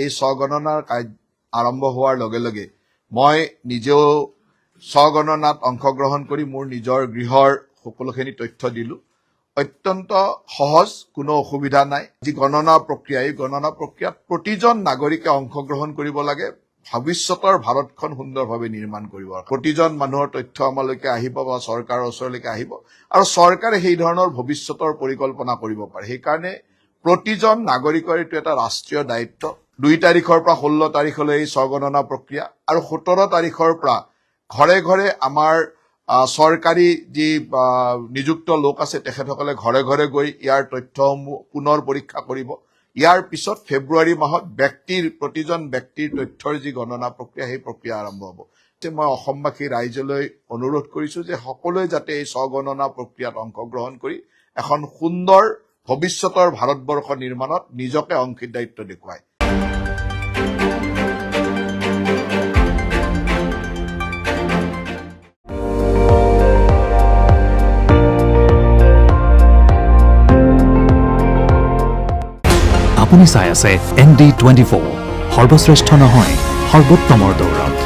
এই স্বগণনাৰ আৰম্ভ হোৱাৰ লগে লগে মই নিজেও স্বগণনাত অংশগ্ৰহণ কৰি মোৰ নিজৰ গৃহৰ সকলোখিনি তথ্য দিলোঁ। অত্যন্ত সহজ, কোনো অসুবিধা নাই। যি গণনা প্ৰক্ৰিয়া, এই গণনা প্ৰক্ৰিয়াত প্ৰতিজন নাগৰিকে অংশগ্ৰহণ কৰিব লাগে ভৱিষ্যতৰ ভাৰতখন সুন্দৰভাৱে নিৰ্মাণ কৰিব। প্ৰতিজন মানুহৰ তথ্য আমালৈকে আহিব বা চৰকাৰৰ ওচৰলৈকে আহিব আৰু চৰকাৰে সেই ধৰণৰ ভৱিষ্যতৰ পৰিকল্পনা কৰিব পাৰে। সেইকাৰণে প্ৰতিজন নাগৰিকৰ এইটো এটা ৰাষ্ট্ৰীয় দায়িত্ব। 2 তাৰিখৰ পৰা 16 তাৰিখলৈ এই স্বগণনা প্ৰক্ৰিয়া আৰু 17 তাৰিখৰ পৰা ঘৰে ঘৰে আমাৰ চৰকাৰী যি নিযুক্ত লোক আছে তেখেতসকলে ঘৰে ঘৰে গৈ ইয়াৰ তথ্যসমূহ পুনৰ পৰীক্ষা কৰিব। ইয়াৰ পিছত ফেব্ৰুৱাৰী মাহত প্ৰতিজন ব্যক্তিৰ তথ্যৰ যি গণনা প্ৰক্ৰিয়া, সেই প্ৰক্ৰিয়া আৰম্ভ হ'ব। মই অসমবাসী ৰাইজলৈ অনুৰোধ কৰিছো যে সকলোৱে যাতে এই স্বগণনা প্ৰক্ৰিয়াত অংশগ্ৰহণ কৰি এখন সুন্দৰ ভৱিষ্যতৰ ভাৰতবৰ্ষ নিৰ্মাণত নিজকে অংশীদাৰিত্ব দেখুৱায়। আপুনি চাই আছে ND24, সৰ্বশ্ৰেষ্ঠ নহয় সৰ্বোত্তমৰ দৌৰত।